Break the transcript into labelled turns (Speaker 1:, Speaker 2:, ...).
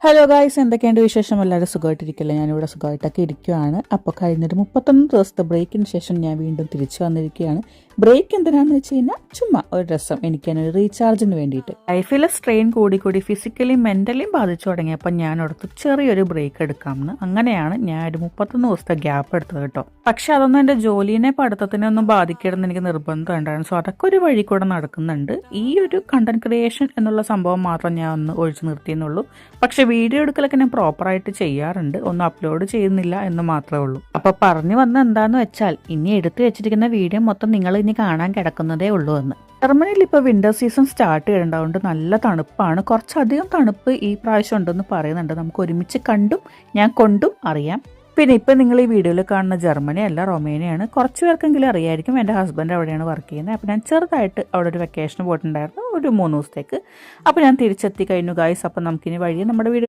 Speaker 1: Hello guys, എന്തൊക്കെയുണ്ട് വിശേഷം? എല്ലാവരും സുഖമായിട്ടിരിക്കില്ലേ? ഞാനിവിടെ സുഖമായിട്ടൊക്കെ ഇരിക്കുകയാണ്. അപ്പോൾ കഴിഞ്ഞൊരു 31 ദിവസത്തെ ബ്രേക്കിന് ശേഷം ഞാൻ വീണ്ടും തിരിച്ചു വന്നിരിക്കുകയാണ്. ബ്രേക്ക് എന്തിനാണെന്ന് വെച്ച് കഴിഞ്ഞാൽ ചുമ്മാ ഒരു രസം, എനിക്കൊരു റീചാർജിന് വേണ്ടിയിട്ട്. ലൈഫിലെ സ്ട്രെയിൻ കൂടി ഫിസിക്കലിയും മെൻ്റലിയും ബാധിച്ചു തുടങ്ങിയപ്പോൾ ഞാൻ അടുത്ത് ചെറിയൊരു ബ്രേക്ക് എടുക്കാമെന്ന്. അങ്ങനെയാണ് ഞാൻ ഒരു 31 ദിവസത്തെ ഗ്യാപ്പ് എടുത്തത് കേട്ടോ. പക്ഷെ അതൊന്നും എൻ്റെ ജോലിനെ പഠിത്തത്തിനെ ഒന്നും ബാധിക്കരുതെന്ന് എനിക്ക് നിർബന്ധം ഉണ്ടായിരുന്നു. സോ അതൊക്കെ ഒരു വഴി കൂടെ നടക്കുന്നുണ്ട്. ഈ ഒരു കണ്ടന്റ് ക്രിയേഷൻ എന്നുള്ള സംഭവം മാത്രം ഞാൻ ഒന്ന് ഒഴിച്ചു നിർത്തിയെന്നുള്ളൂ. പക്ഷെ വീഡിയോ എടുക്കലൊക്കെ ഞാൻ പ്രോപ്പറായിട്ട് ചെയ്യാറുണ്ട്, ഒന്നും അപ്ലോഡ് ചെയ്യുന്നില്ല എന്ന് മാത്രമേ ഉള്ളൂ. അപ്പോൾ പറഞ്ഞു വന്ന എന്താന്ന് വെച്ചാൽ, ഇനി എടുത്തു വെച്ചിരിക്കുന്ന വീഡിയോ മൊത്തം നിങ്ങൾ ഇനി കാണാൻ കിടക്കുന്നതേ ഉള്ളൂ എന്ന്. ജർമ്മനിയിൽ ഇപ്പോൾ വിന്റർ സീസൺ സ്റ്റാർട്ട് ചെയ്യേണ്ടതുകൊണ്ട് നല്ല തണുപ്പാണ്. കുറച്ചധികം തണുപ്പ് ഈ പ്രാവശ്യം ഉണ്ടെന്ന് പറയുന്നുണ്ട്. നമുക്ക് ഒരുമിച്ച് കണ്ടും ഞാൻ കൊണ്ടും അറിയാം. പിന്നെ ഇപ്പം നിങ്ങൾ ഈ വീഡിയോയിൽ കാണുന്ന ജർമ്മനി അല്ല, റൊമേനിയാണ്. കുറച്ച് പേർക്കെങ്കിലും അറിയായിരിക്കും. എൻ്റെ ഹസ്ബൻഡ് അവിടെയാണ് വർക്ക് ചെയ്യുന്നത്. അപ്പോൾ ഞാൻ ചെറുതായിട്ട് അവിടെ ഒരു വെക്കേഷന് പോയിട്ടുണ്ടായിരുന്നു, ഒരു 3 ദിവസത്തേക്ക്. അപ്പോൾ ഞാൻ തിരിച്ചെത്തി കഴിഞ്ഞു ഗായ്സ്. അപ്പോൾ നമുക്കിനി വഴി നമ്മുടെ വീഡിയോ